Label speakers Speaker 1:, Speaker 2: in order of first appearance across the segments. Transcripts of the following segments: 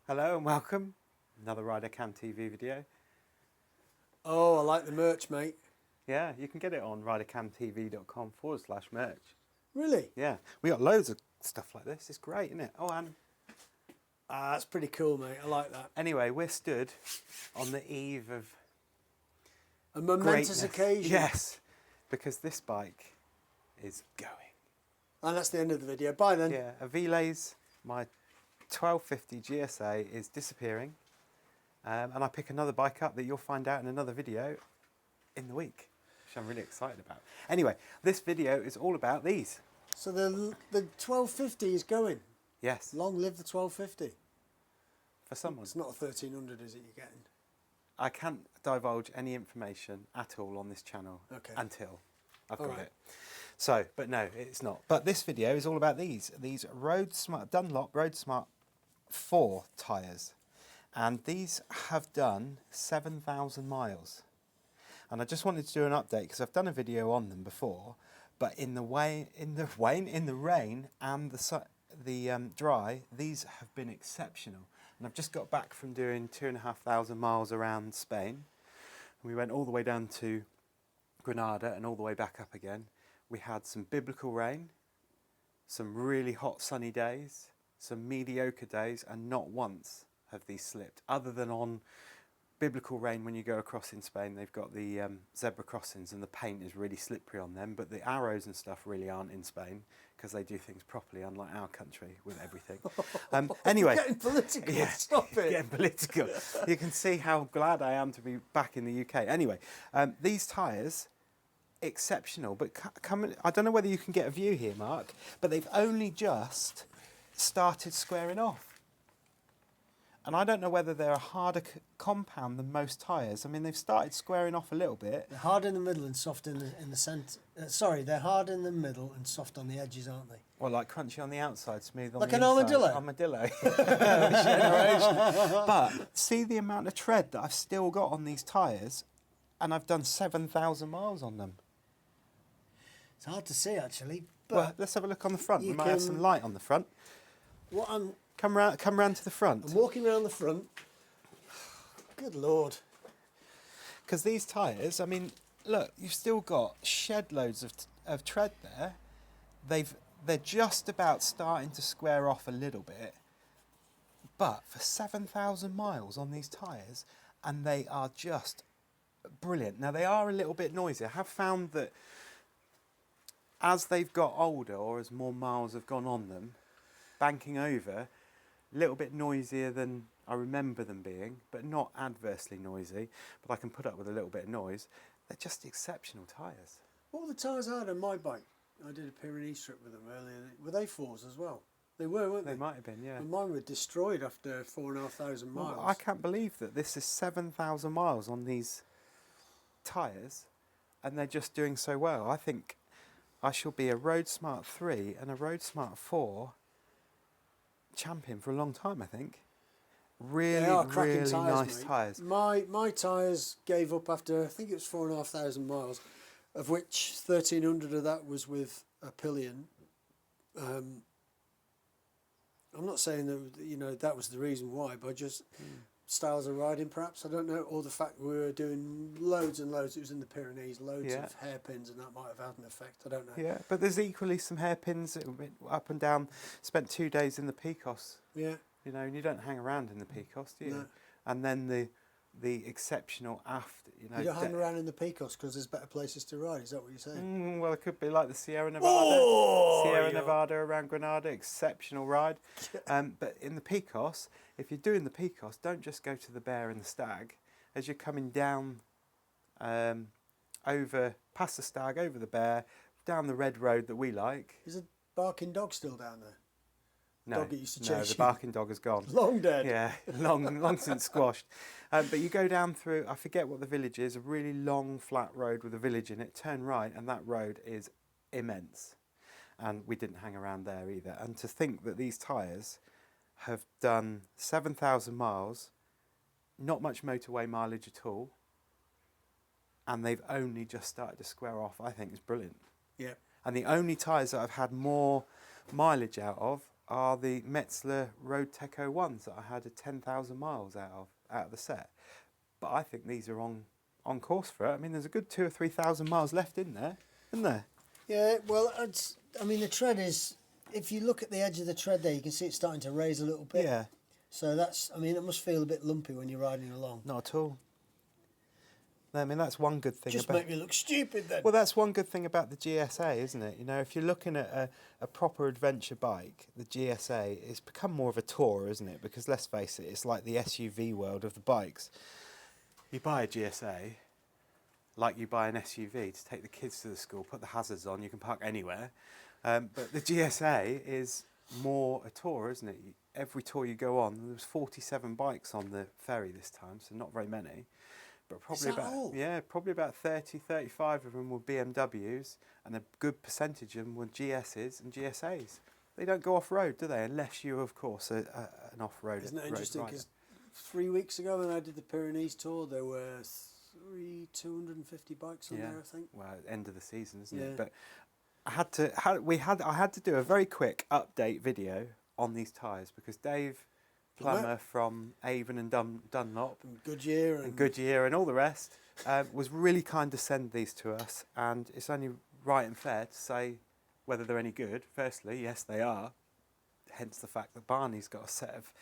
Speaker 1: Hello and welcome. Another RiderCamTV video.
Speaker 2: Oh, I like the merch, mate.
Speaker 1: Yeah, you can get it on ridercamtv.com/merch.
Speaker 2: Really?
Speaker 1: Yeah, we got loads of stuff like this. It's great, isn't it? Oh, and
Speaker 2: That's pretty cool, mate. I like that.
Speaker 1: anyway, we're stood on the eve of
Speaker 2: A momentous
Speaker 1: greatness.
Speaker 2: occasion.
Speaker 1: Yes, because this bike is going.
Speaker 2: And that's the end of the video. Bye then.
Speaker 1: Yeah, Aviles, my 1250 GSA is disappearing. And I pick another bike up that you'll find out in another video in the week, which I'm really excited about. Anyway, this video is all about these.
Speaker 2: So the 1250 is going.
Speaker 1: Yes.
Speaker 2: Long live the 1250.
Speaker 1: For someone.
Speaker 2: It's not a 1300, is it, you're getting?
Speaker 1: I can't divulge any information at all on this channel until I've got it. So, but no, it's not. But this video is all about these RoadSmart, Dunlop RoadSmart 4 tyres. And these have done 7,000 miles. And I just wanted to do an update because I've done a video on them before, but in the rain and the dry, these have been exceptional. And I've just got back from doing 2,500 miles around Spain. And we went all the way down to Granada and all the way back up again. We had some biblical rain, some really hot sunny days, some mediocre days, and not once have these slipped, other than on biblical rain when you go across in Spain. They've got the zebra crossings and the paint is really slippery on them, but the arrows and stuff really aren't in Spain because they do things properly, unlike our country with everything. Anyway,
Speaker 2: Getting political,
Speaker 1: yeah,
Speaker 2: stop it.
Speaker 1: Getting political. You can see how glad I am to be back in the UK. Anyway, these tyres, exceptional, but I don't know whether you can get a view here, Mark, but they've only just started squaring off. And I don't know whether they're a harder compound than most tyres. I mean, they've started squaring off a little bit.
Speaker 2: They're hard in the middle and soft in the centre. Sorry, they're hard in the middle and soft on the edges, aren't they?
Speaker 1: Well, like crunchy on the outside, smooth on
Speaker 2: like
Speaker 1: the
Speaker 2: an
Speaker 1: inside.
Speaker 2: armadillo?
Speaker 1: Armadillo. But see the amount of tread that I've still got on these tyres, and I've done 7,000 miles on them.
Speaker 2: It's hard to see, actually. But
Speaker 1: well, let's have a look on the front. We might have some light on the front.
Speaker 2: What I'm...
Speaker 1: Come round to the front.
Speaker 2: I'm walking around the front. Good Lord.
Speaker 1: Because these tyres, I mean, look, you've still got shed loads of tread there. They're just about starting to square off a little bit. But for 7,000 miles on these tyres, and they are just brilliant. Now, they are a little bit noisy. I have found that as they've got older, or as more miles have gone on them, banking over, a little bit noisier than I remember them being, but not adversely noisy, but I can put up with a little bit of noise. They're just exceptional tyres.
Speaker 2: What were the tyres I had on my bike? I did a Pyrenees trip with them earlier. Were they 4s as well? They were, weren't they?
Speaker 1: They might have been, yeah.
Speaker 2: And mine were destroyed after 4,500 miles.
Speaker 1: Well, I can't believe that this is 7,000 miles on these tyres, and they're just doing so well. I think I shall be a RoadSmart 3 and a RoadSmart 4 champion for a long time, I think. Really nice tyres.
Speaker 2: My tyres gave up after, I think it was 4,500 miles, of which 1,300 of that was with a pillion. I'm not saying that that was the reason why, but just styles of riding, perhaps, I don't know, or the fact we were doing loads and loads. It was in the Pyrenees, loads of hairpins, and that might have had an effect. I don't know. Yeah,
Speaker 1: but there's equally some hairpins up and down. Spent 2 days in the Picos.
Speaker 2: Yeah.
Speaker 1: You know, and you don't hang around in the Picos, do you?
Speaker 2: No.
Speaker 1: And then the exceptional aft, you know.
Speaker 2: You don't hang around in the Picos because there's better places to ride, is that what you're saying?
Speaker 1: Well, it could be like the Sierra Nevada. Nevada around Granada, exceptional ride. But in the Picos, if you're doing the Picos, don't just go to the Bear and the Stag. As you're coming down over past the Stag, over the Bear, down the red road that we like.
Speaker 2: Is a barking dog still down there?
Speaker 1: No,
Speaker 2: dog that used to chase
Speaker 1: the barking dog has gone.
Speaker 2: Long dead.
Speaker 1: Yeah, long since squashed. But you go down through, I forget what the village is, a really long flat road with a village in it, turn right, and that road is immense. And we didn't hang around there either. And to think that these tyres have done 7,000 miles, not much motorway mileage at all, and they've only just started to square off, I think is brilliant.
Speaker 2: Yeah.
Speaker 1: And the only tyres that I've had more mileage out of are the Metzler Road Techo ones that I had a 10,000 miles out of the set. But I think these are on course for it. I mean, there's a good 2,000 or 3,000 miles left in there, isn't there?
Speaker 2: Yeah, well, I mean, the tread is, if you look at the edge of the tread there, you can see it's starting to raise a little bit.
Speaker 1: Yeah.
Speaker 2: So that's, I mean, it must feel a bit lumpy when you're riding along.
Speaker 1: Not at all. No, I mean, that's one good thing
Speaker 2: Just
Speaker 1: about...
Speaker 2: make me look stupid then.
Speaker 1: Well, that's one good thing about the GSA, isn't it? You know, if you're looking at a proper adventure bike, the GSA, it's become more of a tour, isn't it? Because let's face it, it's like the SUV world of the bikes. You buy a GSA, like you buy an SUV to take the kids to the school, put the hazards on, you can park anywhere. But the GSA is more a tour, isn't it? Every tour you go on, there was 47 bikes on the ferry this time, so not very many. But probably probably about 30, 35 of them were BMWs, and a good percentage of them were GSs and GSAs. They don't go off-road, do they? Unless you're, of course, an off-road rider.
Speaker 2: Isn't that interesting? Because 3 weeks ago when I did the Pyrenees tour, there were 250 bikes on there, I think.
Speaker 1: Well, end of the season, isn't it? But I had to do a very quick update video on these tyres because Dave Plummer from Avon and Dunlop
Speaker 2: and Goodyear
Speaker 1: and all the rest was really kind to send these to us, and it's only right and fair to say whether they're any good. Firstly, yes, they are, hence the fact that Barney's got a set of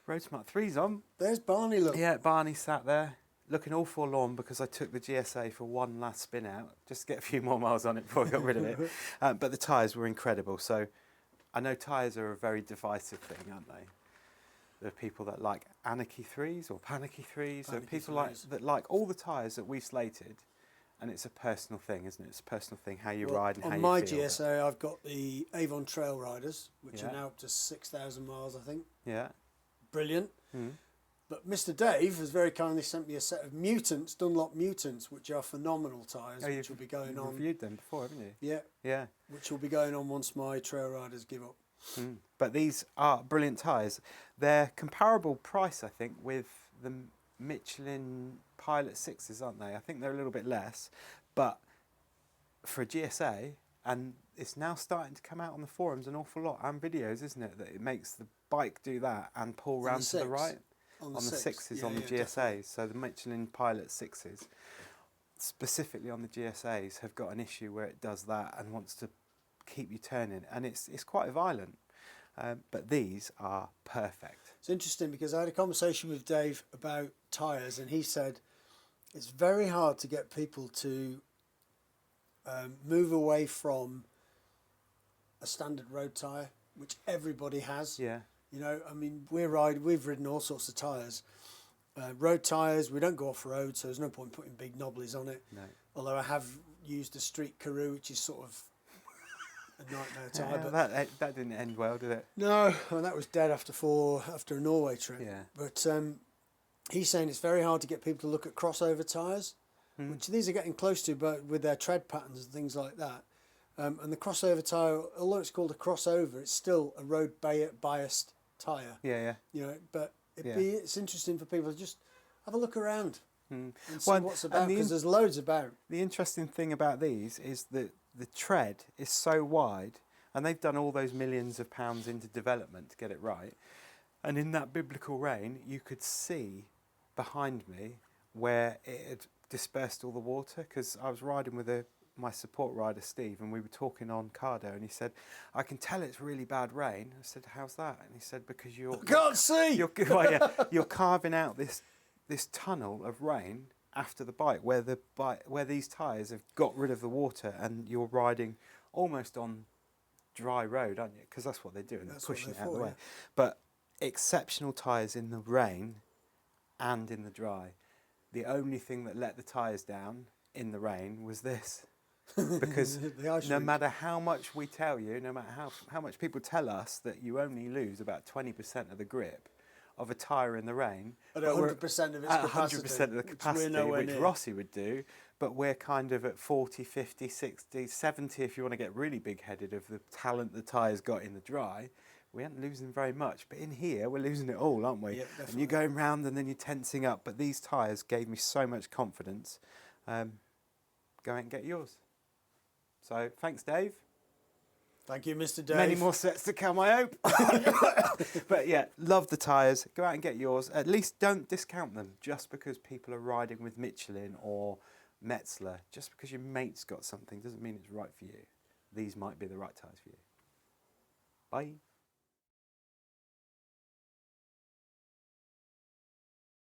Speaker 1: RoadSmart 3s on.
Speaker 2: There's Barney, look.
Speaker 1: Yeah, Barney sat there looking all forlorn because I took the GSA for one last spin out just to get a few more miles on it before I got rid of it. But the tyres were incredible. So I know tyres are a very divisive thing, aren't they? There are people that like Anarchy 3s or Panicky 3s. There are people that like all the tyres that we slated, and it's a personal thing, isn't it? It's a personal thing, how you ride and how you feel.
Speaker 2: On my GSA, I've got the Avon Trail Riders, which are now up to 6,000 miles, I think.
Speaker 1: Yeah.
Speaker 2: Brilliant. But Mr. Dave has very kindly sent me a set of Mutants, Dunlop Mutants, which are phenomenal tyres, which will be going on.
Speaker 1: You've reviewed them before, haven't you?
Speaker 2: Yeah.
Speaker 1: Yeah.
Speaker 2: Which will be going on once my trail riders give up.
Speaker 1: But these are brilliant tyres. They're comparable price, I think, with the Michelin Pilot 6s, aren't they? I think they're a little bit less. But for a GSA, and it's now starting to come out on the forums an awful lot, and videos, isn't it? That it makes the bike do that and pull round to the right. On the 6s, on the GSAs. Definitely. So the Michelin Pilot 6s, specifically on the GSAs, have got an issue where it does that and wants to keep you turning, and it's quite violent. But these are perfect.
Speaker 2: It's interesting because I had a conversation with Dave about tyres, and he said it's very hard to get people to move away from a standard road tyre, which everybody has.
Speaker 1: Yeah.
Speaker 2: You know, I mean, we've ridden all sorts of tyres. Road tyres, we don't go off-road, so there's no point putting big knobblies on it.
Speaker 1: No.
Speaker 2: Although I have used a Street Karoo, which is sort of a nightmare tyre.
Speaker 1: Yeah,
Speaker 2: but
Speaker 1: that didn't end well, did it?
Speaker 2: No, well, that was dead after a Norway trip.
Speaker 1: Yeah.
Speaker 2: But he's saying it's very hard to get people to look at crossover tyres, which these are getting close to, but with their tread patterns and things like that. And the crossover tyre, although it's called a crossover, it's still a road biased tyre.
Speaker 1: Yeah.
Speaker 2: You know, but it's interesting for people to just have a look around and see what's about, because there's loads about.
Speaker 1: The interesting thing about these is that the tread is so wide, and they've done all those millions of pounds into development to get it right. And in that biblical rain, you could see behind me where it had dispersed all the water, because I was riding with my support rider Steve, and we were talking on Cardo, and he said, "I can tell it's really bad rain." I said, "How's that?" And he said, "Because I
Speaker 2: can't see.
Speaker 1: You're carving out this tunnel of rain after the bike, where these tyres have got rid of the water, and you're riding almost on dry road, aren't you? Because that's what they're doing. They're pushing it out of the way. Yeah. But exceptional tyres in the rain and in the dry. The only thing that let the tyres down in the rain was this." Because no matter how much we tell you, no matter how much people tell us that you only lose about 20% of the grip of a tyre in the rain,
Speaker 2: at 100% of its capacity,
Speaker 1: 100% of the capacity, which Rossi would do, but we're kind of at 40, 50, 60, 70 if you want to get really big-headed of the talent the tyre's got in the dry. We aren't losing very much, but in here we're losing it all, aren't we?
Speaker 2: Yep,
Speaker 1: and you're going round and then you're tensing up, but these tyres gave me so much confidence. Go out and get yours. So thanks, Dave.
Speaker 2: Thank you, Mr. Dave.
Speaker 1: Many more sets to come, I hope. But yeah, love the tyres. Go out and get yours. At least don't discount them just because people are riding with Michelin or Metzler. Just because your mate's got something doesn't mean it's right for you. These might be the right tyres for you. Bye.